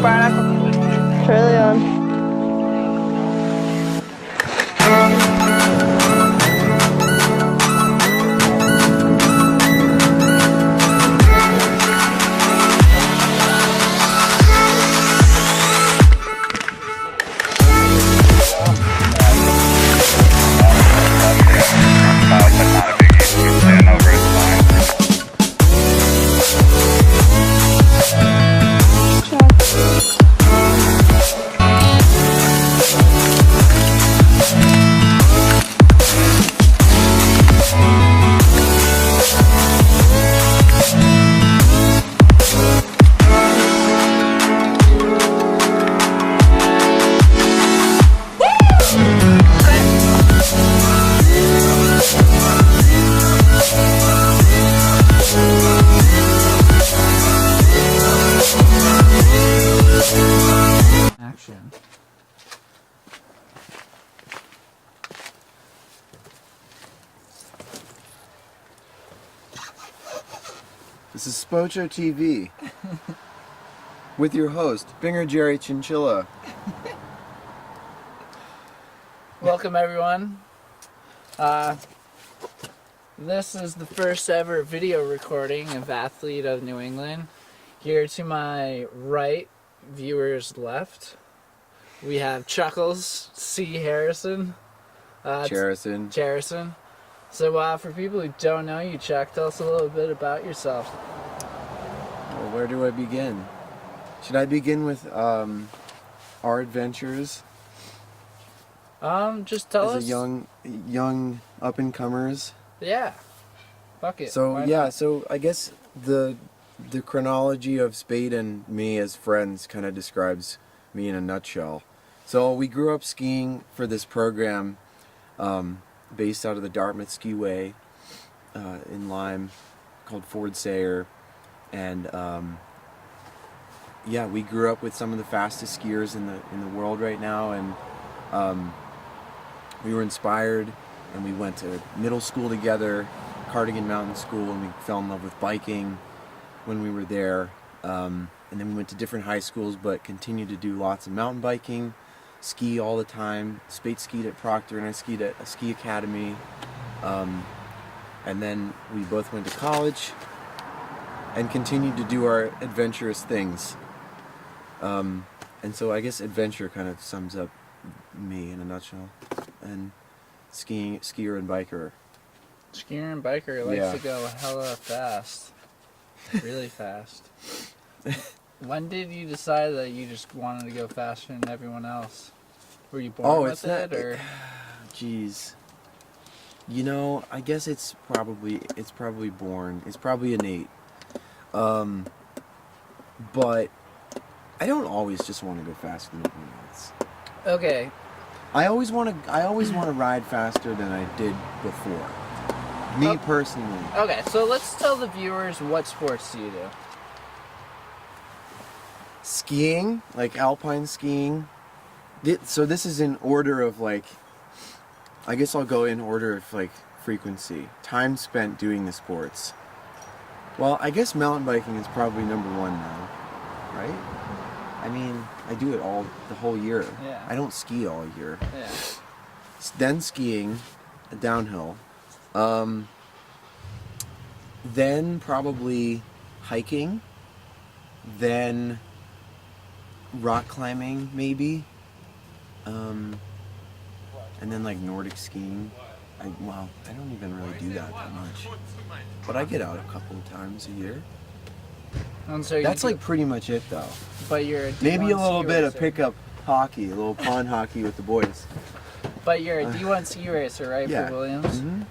Trillion. Action. This is Spocho TV with your host, Binger Jerry Chinchilla. Welcome everyone. This is the first ever video recording of Athlete of New England. Here to my right, viewers left, we have Chuckles C. Harrison. Charison. So for people who don't know you, Chuck, tell us a little bit about yourself. Well, where do I begin? Should I begin with our adventures? Just tell us. As a young up-and-comers. Yeah. Fuck it. So yeah, so I guess the chronology of Spade and me as friends kind of describes me in a nutshell. So we grew up skiing for this program based out of the Dartmouth Skiway in Lyme called Ford Sayer. And yeah, we grew up with some of the fastest skiers in the world right now, and we were inspired, and we went to middle school together, Cardigan Mountain School, and we fell in love with biking when we were there. And then we went to different high schools, but continued to do lots of mountain biking, ski all the time. Spade skied at Proctor, and I skied at a ski academy. And then we both went to college and continued to do our adventurous things. And so I guess adventure kind of sums up me in a nutshell. And skier and biker. Skier and biker likes to go hella fast. Really fast. When did you decide that you just wanted to go faster than everyone else? Were you born with it, or? Jeez. You know, I guess it's probably born. It's probably innate. But I don't always just want to go faster than everyone else. Okay. I always want to ride faster than I did before. Me personally. Okay, so let's tell the viewers, what sports do you do? Skiing, like alpine skiing. So this is in order of like, I guess I'll go in order of like frequency. Time spent doing the sports. Well, I guess mountain biking is probably number one now, right? I mean, I do it the whole year. Yeah. I don't ski all year. Yeah. Then skiing, downhill. Then probably hiking. Then rock climbing, maybe. And then like Nordic skiing. I don't even really do that much. But I get out a couple of times a year. And so that's like pretty much it though. But you're a maybe a little ski bit racer. of pickup hockey, a little pond hockey with the boys. But you're a D1 ski racer, right, yeah. for Williams? Mm-hmm.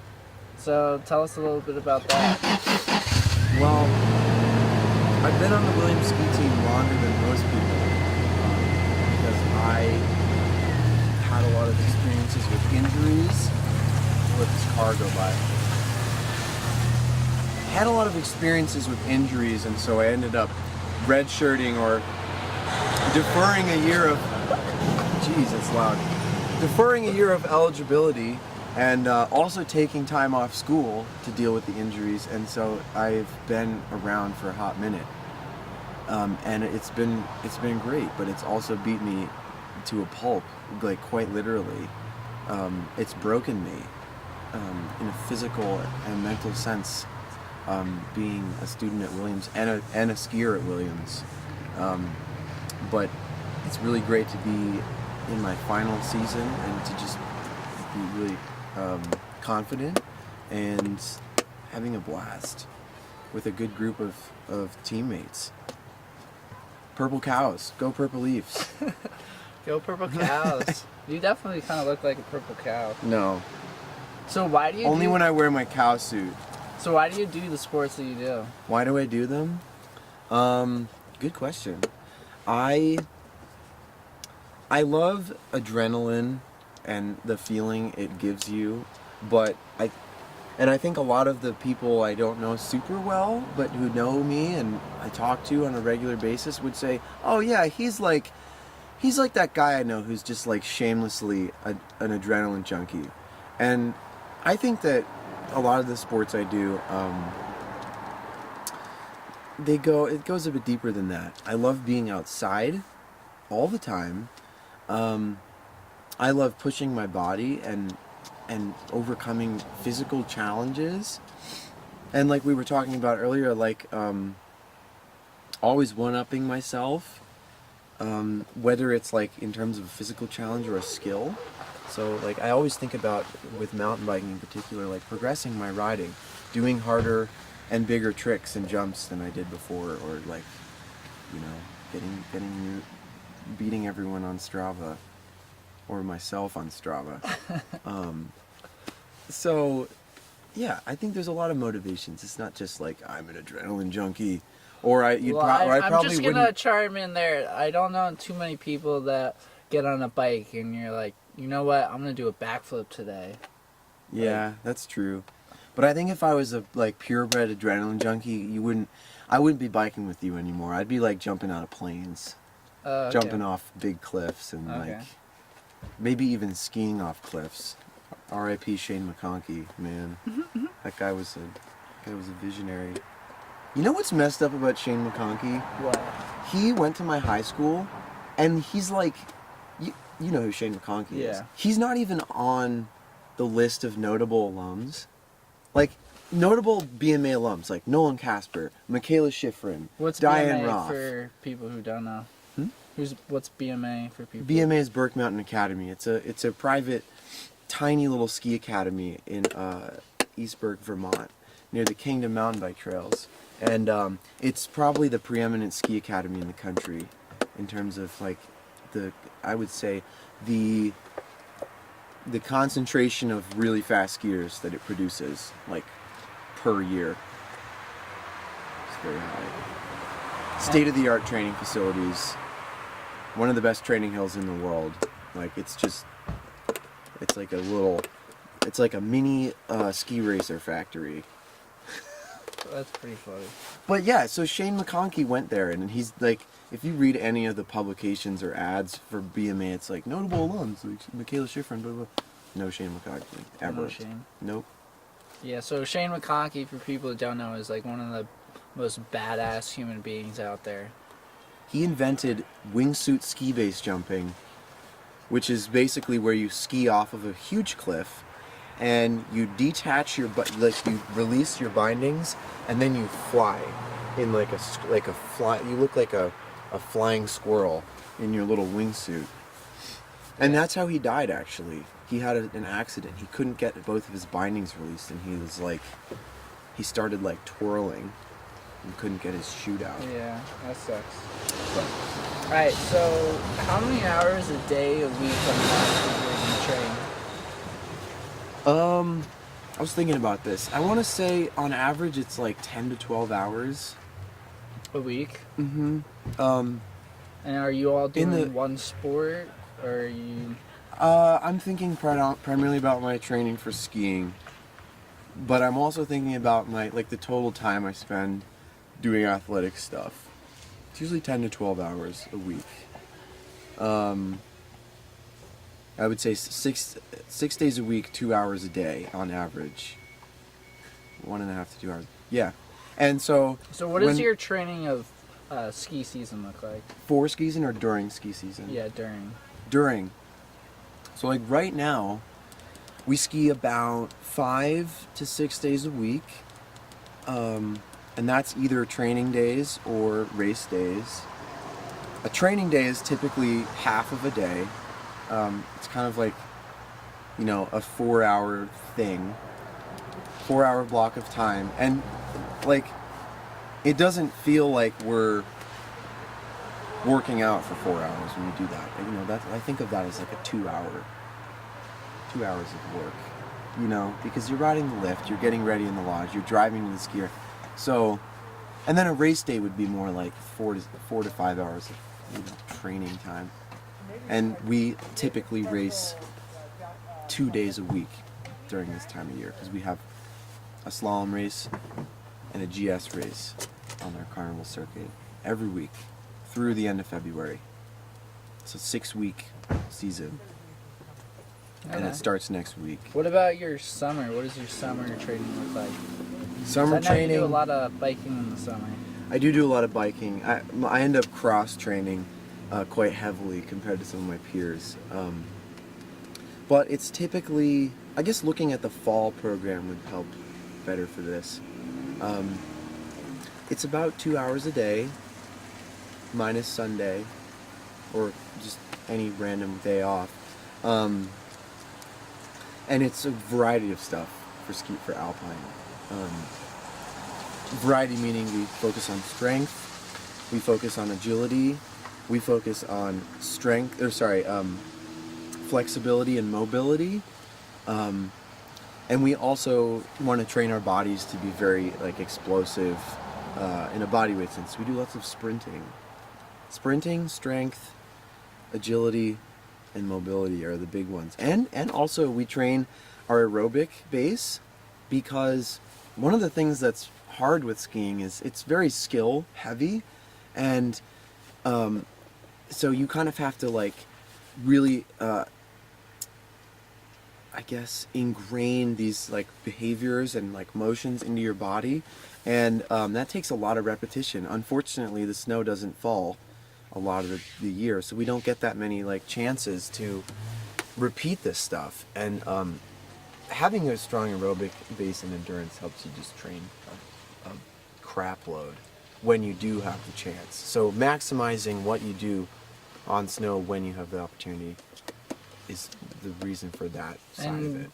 So tell us a little bit about that. Well, I've been on the Williams ski team longer than most people because I had a lot of experiences with injuries. Let this car go by. Had a lot of experiences with injuries, and so I ended up redshirting or deferring a year of. Jeez, it's loud. Deferring a year of eligibility, and also taking time off school to deal with the injuries, and so I've been around for a hot minute. And it's been great, but it's also beat me to a pulp, like quite literally. It's broken me in a physical and mental sense, being a student at Williams and a skier at Williams. But it's really great to be in my final season and to just be really confident and having a blast with a good group of teammates. Purple cows, go Purple Leafs. Go purple cows. You definitely kind of look like a purple cow. No. So why do you Only when I wear my cow suit. So why do you do the sports that you do? Why do I do them? Good question. I love adrenaline and the feeling it gives you, but I think a lot of the people I don't know super well, but who know me and I talk to on a regular basis would say, "Oh yeah, he's like that guy I know who's just like shamelessly an adrenaline junkie." And I think that a lot of the sports I do, it goes a bit deeper than that. I love being outside all the time. I love pushing my body and overcoming physical challenges. And like we were talking about earlier, like always one-upping myself, whether it's like in terms of a physical challenge or a skill. So like I always think about, with mountain biking in particular, like progressing my riding, doing harder and bigger tricks and jumps than I did before, or like, you know, beating everyone on Strava, or myself on Strava. So yeah, I think there's a lot of motivations. It's not just like I'm an adrenaline junkie, or I'm just gonna chime in there. I don't know too many people that get on a bike and you're like, you know what, I'm gonna do a backflip today. Yeah, that's true. But I think if I was a like purebred adrenaline junkie, I wouldn't be biking with you anymore. I'd be like jumping out of planes, jumping off big cliffs, and like maybe even skiing off cliffs. R.I.P. Shane McConkey, man. That guy was a visionary. You know what's messed up about Shane McConkey? What? He went to my high school, and he's like, you know who Shane McConkey is. Yeah. He's not even on the list of notable alums. Like, notable BMA alums, like Nolan Casper, Michaela Schifrin, What's Diane BMA Roth. for people who don't know? What's BMA for people? BMA is Burke Mountain Academy. It's a private, tiny little ski academy in Eastburg, Vermont, near the Kingdom mountain bike trails. And it's probably the preeminent ski academy in the country in terms of like I would say the concentration of really fast skiers that it produces, like, per year. It's very high. State-of-the-art training facilities. One of the best training hills in the world. Like, it's like a mini ski racer factory. That's pretty funny. But yeah, so Shane McConkey went there, and he's like, if you read any of the publications or ads for BMA, it's like notable alums, like Michaela Schifrin, blah, blah. No Shane McConkey, ever. No Shane. Nope. Yeah, so Shane McConkey, for people that don't know, is like one of the most badass human beings out there. He invented wingsuit ski base jumping, which is basically where you ski off of a huge cliff, and you detach you release your bindings, and then you fly in like a fly. You look like a flying squirrel in your little wingsuit. And that's how he died, actually. He had an accident. He couldn't get both of his bindings released, and he started like twirling and couldn't get his chute out. Yeah, that sucks. Alright, so how many hours a day, a week, on average are you train? I was thinking about this. I want to say on average it's like 10 to 12 hours. A week? Mm-hmm. And are you all doing one sport, or are you... I'm thinking primarily about my training for skiing, but I'm also thinking about the total time I spend doing athletic stuff. It's usually 10 to 12 hours a week. I would say six days a week, 2 hours a day on average. 1.5 to 2 hours. Yeah. And so what is your training of ski season look like? For ski season or during ski season? Yeah, during. During. So like right now, we ski about 5 to 6 days a week. And that's either training days or race days. A training day is typically half of a day. It's kind of like, you know, a 4-hour thing. 4-hour block of time. And like, it doesn't feel like we're working out for 4 hours when we do that. You know, I think of that as like a 2 hours of work. You know, because you're riding the lift, you're getting ready in the lodge, you're driving to the skier. So, and then a race day would be more like 4 to 5 hours of, you know, training time. And we typically race 2 days a week during this time of year because we have a slalom race and a GS race on our carnival circuit every week through the end of February. It's a 6-week season. And it starts next week. What about your summer? What does your summer training look like? Summer training. You do a lot of biking in the summer. I do a lot of biking. I end up cross training quite heavily compared to some of my peers. But it's typically, I guess looking at the fall program would help better for this. It's about 2 hours a day, minus Sunday, or just any random day off. And it's a variety of stuff for alpine. Variety meaning we focus on strength, we focus on agility, we focus on flexibility and mobility, and we also want to train our bodies to be very like explosive in a bodyweight sense. We do lots of sprinting, strength, agility, and mobility are the big ones. And also we train our aerobic base because one of the things that's hard with skiing is it's very skill heavy, and so you kind of have to like really I guess ingrain these like behaviors and like motions into your body, and that takes a lot of repetition. Unfortunately, the snow doesn't fall a lot of the year, so we don't get that many like chances to repeat this stuff. And having a strong aerobic base and endurance helps you just train a crap load when you do have the chance. So maximizing what you do on snow when you have the opportunity is the reason for that side of it.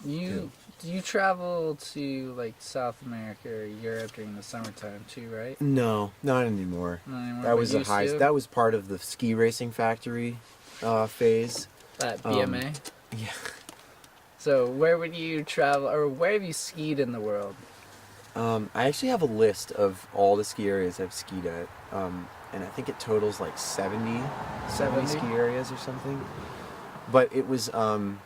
Do you travel to like South America or Europe during the summertime too, right? No, not anymore. Not anymore. That was that was part of the ski racing factory phase. At BMA? Yeah. So where would you travel, or where have you skied in the world? I actually have a list of all the ski areas I've skied at, and I think it totals like 70 ski areas or something. But it was, I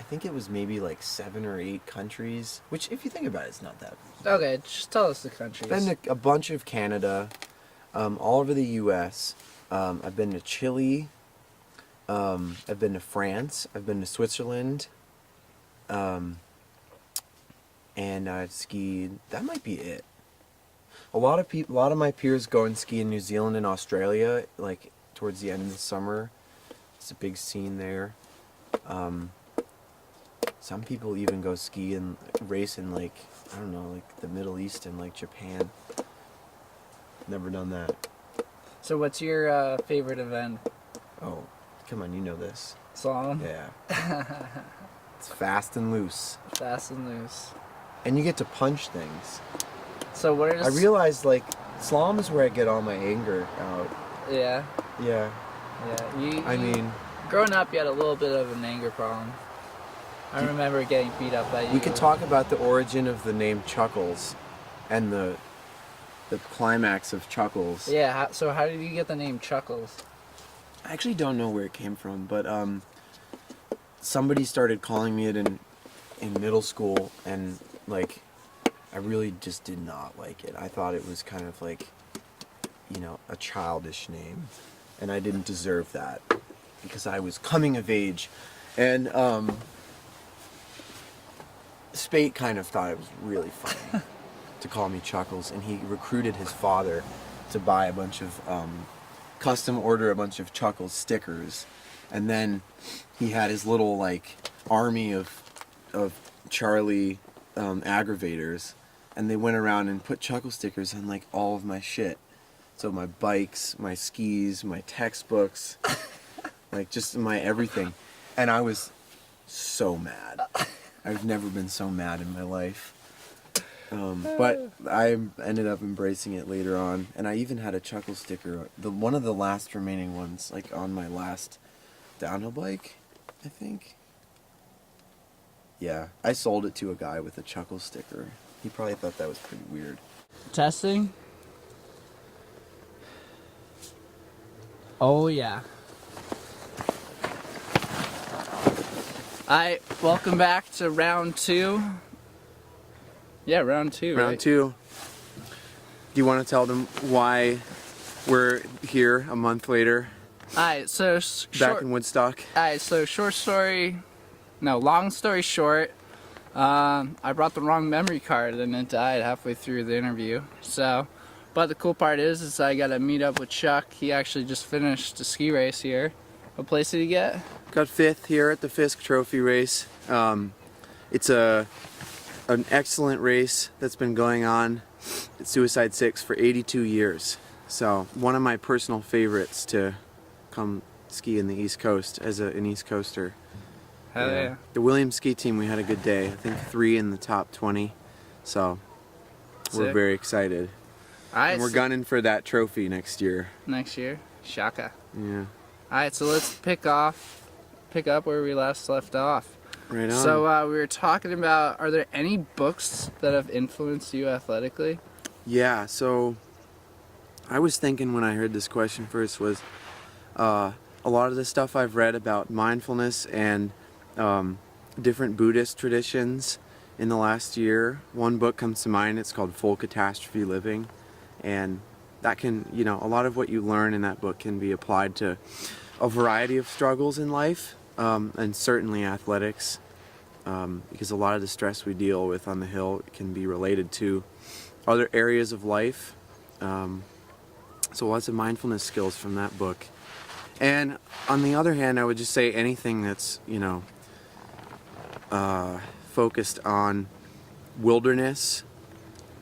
think it was maybe like 7 or 8 countries, which if you think about it, it's not that. Okay, just tell us the countries. I've been to a bunch of Canada, all over the U.S. I've been to Chile. I've been to France. I've been to Switzerland. And I've skied. That might be it. A lot of my peers go and ski in New Zealand and Australia, like towards the end of the summer. It's a big scene there. Some people even go ski and race in like, I don't know, like the Middle East and like Japan. Never done that. So what's your favorite event? Oh, come on, you know this. Slalom? Yeah. It's fast and loose. Fast and loose. And you get to punch things. So what is... I realized like slalom is where I get all my anger out. Yeah. Yeah. Yeah. I mean, growing up, you had a little bit of an anger problem. I remember getting beat up by you. We could talk about the origin of the name Chuckles and the climax of Chuckles. Yeah, so how did you get the name Chuckles? I actually don't know where it came from, but somebody started calling me it in middle school, and like I really just did not like it. I thought it was kind of like, you know, a childish name, and I didn't deserve that because I was coming of age. And Spate kind of thought it was really funny to call me Chuckles, and he recruited his father to buy a bunch of custom order a bunch of Chuckles stickers, and then he had his little like army of Charlie aggravators, and they went around and put Chuckle stickers on like all of my shit. So my bikes, my skis, my textbooks, like just my everything. And I was so mad. I've never been so mad in my life. But I ended up embracing it later on. And I even had a Chuckle sticker, one of the last remaining ones, like on my last downhill bike, I think. Yeah, I sold it to a guy with a Chuckle sticker. He probably thought that was pretty weird. Testing. Oh yeah. Alright, welcome back to round 2. Yeah, round 2. Round right? 2. Do you want to tell them why we're here a month later? Alright, so Back in Woodstock. Alright, so long story short, I brought the wrong memory card and it died halfway through the interview. So, but the cool part is I got to meet up with Chuck. He actually just finished a ski race here. What place did he get? Got 5th here at the Fisk Trophy race. It's an excellent race that's been going on at Suicide 6 for 82 years. So one of my personal favorites to come ski in the East Coast as an East Coaster. Hell yeah. The Williams ski team, we had a good day. I think 3 in the top 20. So we're very excited. Alright, and we're gunning for that trophy next year. Next year? Shaka. Yeah. Alright, so let's pick up where we last left off. Right on. So we were talking about, are there any books that have influenced you athletically? Yeah, so I was thinking when I heard this question first was a lot of the stuff I've read about mindfulness and different Buddhist traditions in the last year. One book comes to mind, it's called Full Catastrophe Living, and that can, a lot of what you learn in that book can be applied to a variety of struggles in life, and certainly athletics, because a lot of the stress we deal with on the hill can be related to other areas of life. So lots of mindfulness skills from that book. And on the other hand, I would just say anything that's, focused on wilderness,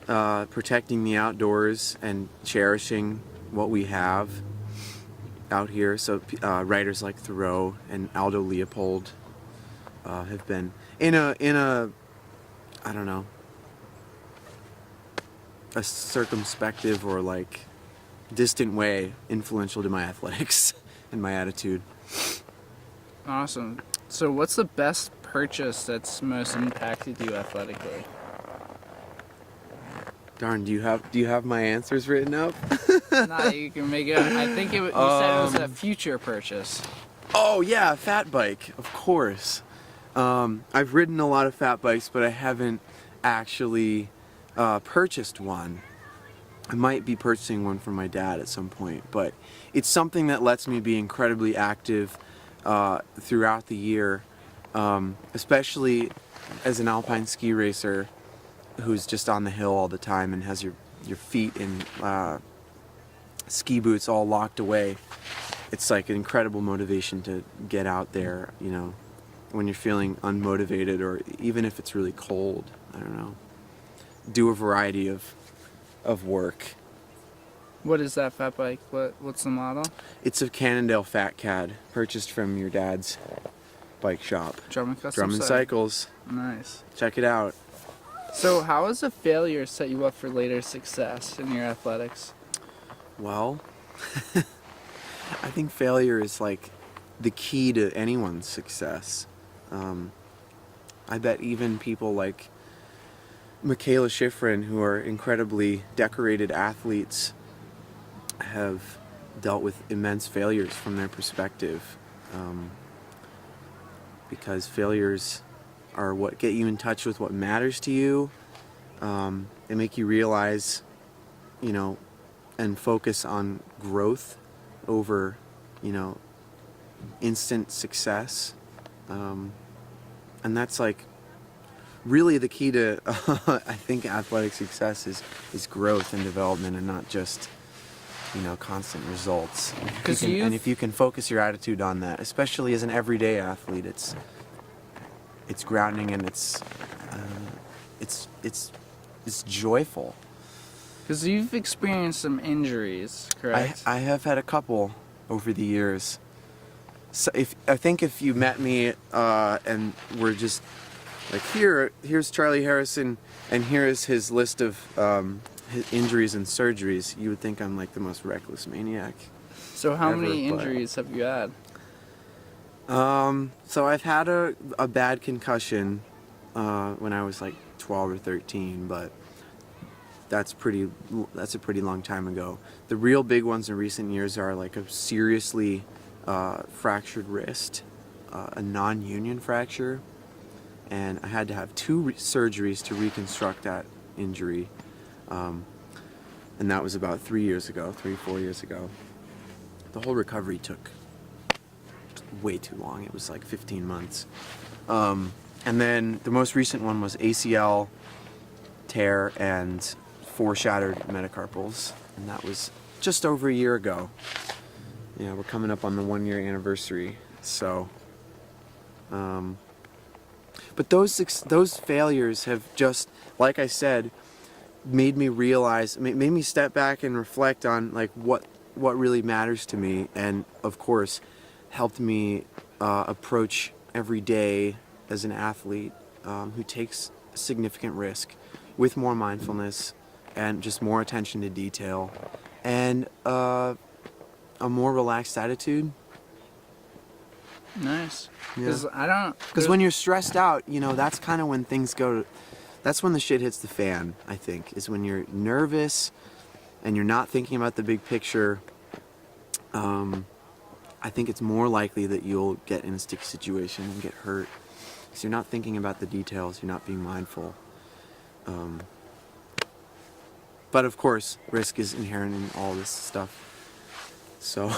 protecting the outdoors and cherishing what we have out here. So writers like Thoreau and Aldo Leopold have been in a I don't know, a circumspective or like distant way influential to my athletics and my attitude. Awesome. So what's the best purchase that's most impacted you athletically? Darn, do you have my answers written up? Nah, you can make it. I think you said it was a future purchase. Oh yeah, fat bike, of course. I've ridden a lot of fat bikes, but I haven't actually purchased one. I might be purchasing one for my dad at some point, but it's something that lets me be incredibly active throughout the year, especially as an alpine ski racer who's just on the hill all the time and has your feet in ski boots all locked away. It's like an incredible motivation to get out there, when you're feeling unmotivated, or even if it's really cold, I don't know, do a variety of work. What is that fat bike? What's the model? It's a Cannondale Fat Cad, purchased from your dad's bike shop. Drummond Custom Drummond Cycles. Nice. Check it out. So how has a failure set you up for later success in your athletics? Well, I think failure is like the key to anyone's success. I bet even people like Michaela Schifrin, who are incredibly decorated athletes, have dealt with immense failures from their perspective, because failures are what get you in touch with what matters to you. They make you realize, and focus on growth over, instant success. And that's like really the key to, I think, athletic success is growth and development, and not just constant results. And if you can focus your attitude on that, especially as an everyday athlete, it's grounding and it's joyful. Because you've experienced some injuries, correct? I have had a couple over the years. So I think if you met me and we're just like, here's Charlie Harrison, and here is his list of his injuries and surgeries, you would think I'm like the most reckless maniac. So how many injuries have you had? So I've had a bad concussion when I was like 12 or 13, but that's a pretty long time ago. The real big ones in recent years are like a seriously fractured wrist, a non-union fracture, and I had to have two surgeries to reconstruct that injury, and that was about 4 years ago. The whole recovery took way too long. It was like 15 months. And then the most recent one was ACL tear and 4 shattered metacarpals, and that was just over a year ago. Yeah, we're coming up on the 1 year anniversary. So, but those failures have just, like I said, made me realize, made me step back and reflect on like what really matters to me, and of course, helped me approach every day as an athlete who takes significant risk with more mindfulness and just more attention to detail and a more relaxed attitude. Nice. Yeah. Because when you're stressed out, that's kind of when that's when the shit hits the fan, I think, is when you're nervous and you're not thinking about the big picture. I think it's more likely that you'll get in a sticky situation and get hurt. Because you're not thinking about the details, you're not being mindful. But of course, risk is inherent in all this stuff. So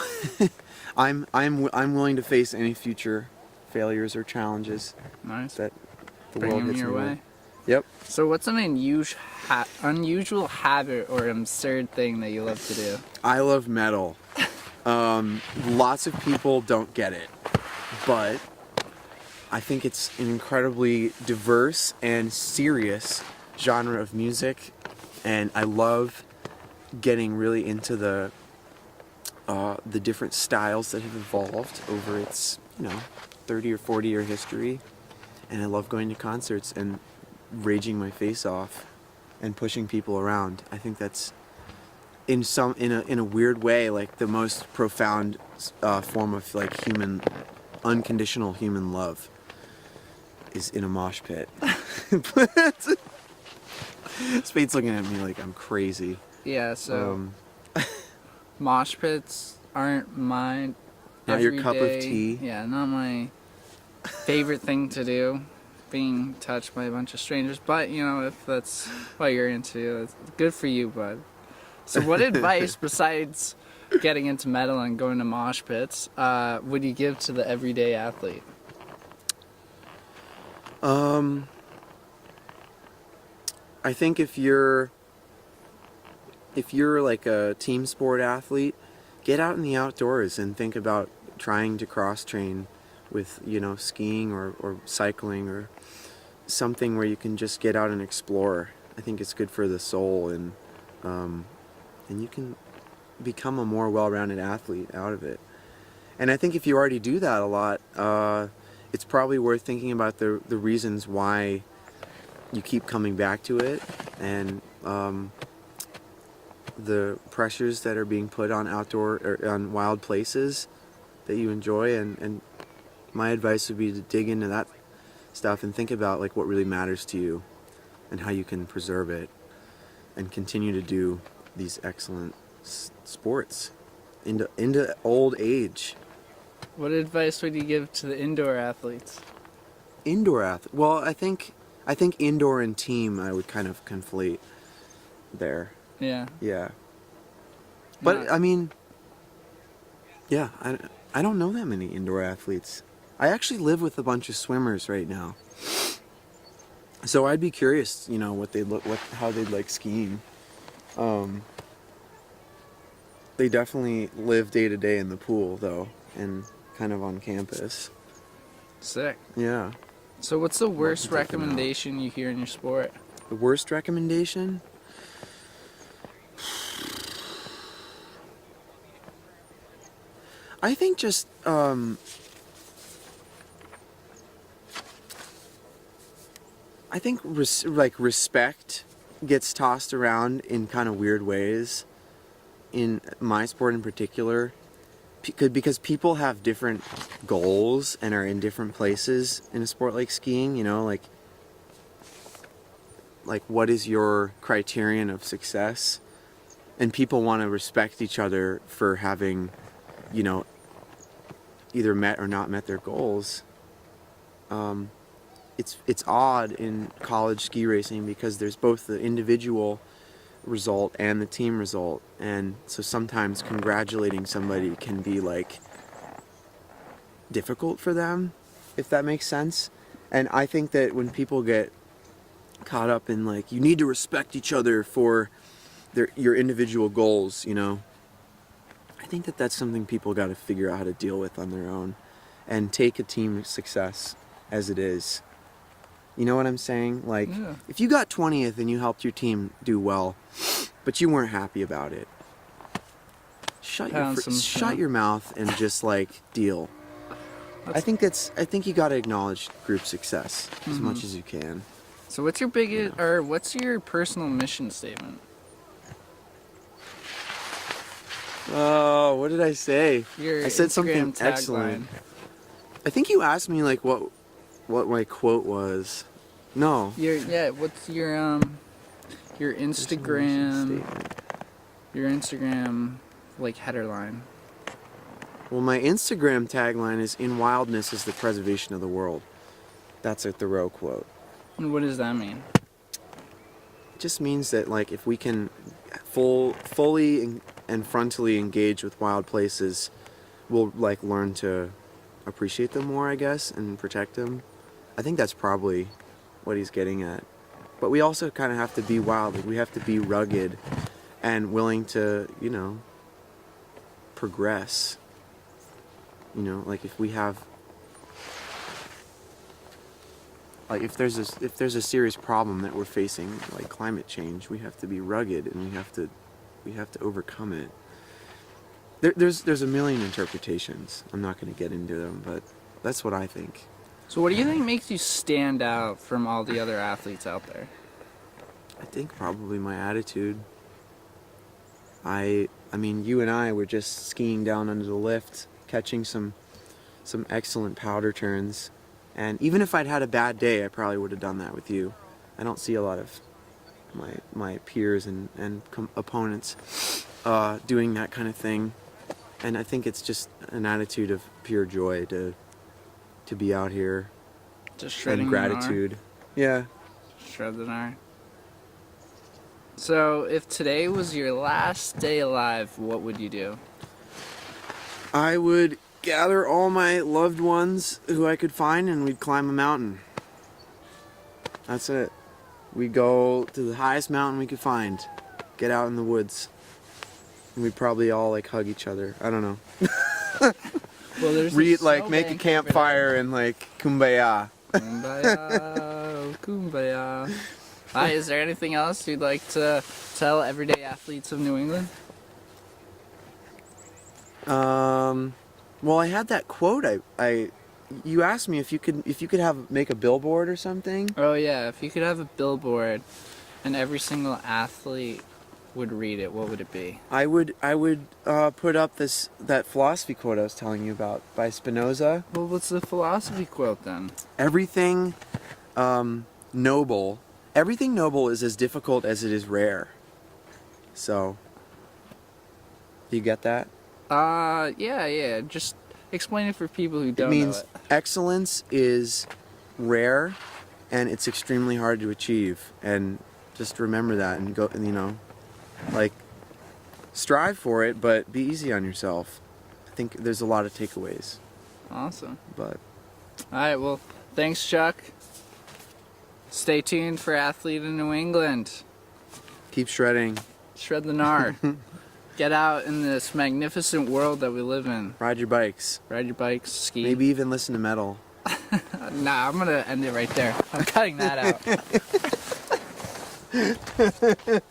I'm willing to face any future failures or challenges. Nice. That the Bring world them hits your me way. with. Yep. So what's an unusual habit or absurd thing that you love to do? I love metal. Lots of people don't get it, but I think it's an incredibly diverse and serious genre of music, and I love getting really into the different styles that have evolved over its 30 or 40 year history, and I love going to concerts and raging my face off and pushing people around. I think that's in a weird way like the most profound form of like unconditional human love is in a mosh pit. Spade's looking at me like I'm crazy. Yeah, so mosh pits aren't mine. Not your cup of tea. Yeah, not my favorite thing to do, being touched by a bunch of strangers. But if that's what you're into, it's good for you, bud. So what advice, besides getting into metal and going to mosh pits, would you give to the everyday athlete? I think if you're like a team sport athlete, get out in the outdoors and think about trying to cross train with skiing or cycling or something where you can just get out and explore. I think it's good for the soul, and you can become a more well-rounded athlete out of it. And I think if you already do that a lot, it's probably worth thinking about the reasons why you keep coming back to it, and the pressures that are being put on outdoor or on wild places that you enjoy. And my advice would be to dig into that stuff and think about like what really matters to you and how you can preserve it and continue to do these excellent sports into old age. What advice would you give to the indoor athletes? Well, I think indoor and team I would kind of conflate there. Yeah. Yeah. But I mean, yeah, I don't know that many indoor athletes. I actually live with a bunch of swimmers right now. So I'd be curious, how they'd like skiing. They definitely live day to day in the pool, though, and kind of on campus. Sick. Yeah. So what's the worst Take them out. recommendation you hear in your sport? The worst recommendation? I think just I think respect gets tossed around in kind of weird ways in my sport in particular, because people have different goals and are in different places in a sport like skiing. You know, like what is your criterion of success? And people want to respect each other for having, you know, either met or not met their goals. It's odd in college ski racing because there's both the individual result and the team result, and so sometimes congratulating somebody can be like difficult for them, if that makes sense. And I think that when people get caught up in like, you need to respect each other for your individual goals, you know, I think that that's something people got to figure out how to deal with on their own and take a team success as it is. You know what I'm saying? Like, Yeah. If you got 20th and you helped your team do well, but you weren't happy about it, shut your mouth and just like deal. I think you got to acknowledge group success as much as you can. So what's your biggest, or what's your personal mission statement? Oh, what did I say? Your I said something Instagram excellent. tagline. I think you asked me like what my quote was. No. What's your Instagram like header line? Well, my Instagram tagline is "In wildness is the preservation of the world." That's a Thoreau quote. And what does that mean? It just means that like if we can fully and frontally engage with wild places, we'll like learn to appreciate them more, I guess, and protect them. I think that's probably what he's getting at. But we also kind of have to be wild. Like, we have to be rugged and willing to, you know, progress. You know, like if we have, like if there's a serious problem that we're facing, like climate change, we have to be rugged and we have to overcome it. There's a million interpretations. I'm not going to get into them, but that's what I think. So what do you think makes you stand out from all the other athletes out there? I think probably my attitude. I mean, you and I were just skiing down under the lift, catching some excellent powder turns, and even if I'd had a bad day, I probably would have done that with you. I don't see a lot of my peers and opponents doing that kind of thing, and I think it's just an attitude of pure joy to be out here, Just shredding and gratitude. Yeah. Shred the gnar. So, if today was your last day alive, what would you do? I would gather all my loved ones who I could find and we'd climb a mountain. That's it. We'd go to the highest mountain we could find. Get out in the woods. And we'd probably all like hug each other. I don't know. Well, there's make a campfire and like kumbaya. Kumbaya, kumbaya. Is there anything else you'd like to tell everyday athletes of New England? Well, I had that quote. You asked me if you could make a billboard or something. Oh yeah, if you could have a billboard and every single athlete would read it, what would it be? I would put up that philosophy quote I was telling you about by Spinoza. Well, what's the philosophy quote then? Everything noble is as difficult as it is rare. So, do you get that? Yeah. Just explain it for people who don't know it. It means excellence is rare and it's extremely hard to achieve. And just remember that and go, you know, like strive for it, but be easy on yourself. I think there's a lot of takeaways. Awesome. But alright, well, thanks, Chuck. Stay tuned for Athlete in New England. keep shredding. Shred the gnar. Get out in this magnificent world that we live in. Ride your bikes. Ride your bikes, ski. Maybe even listen to metal. Nah, I'm gonna end it right there. I'm cutting that out.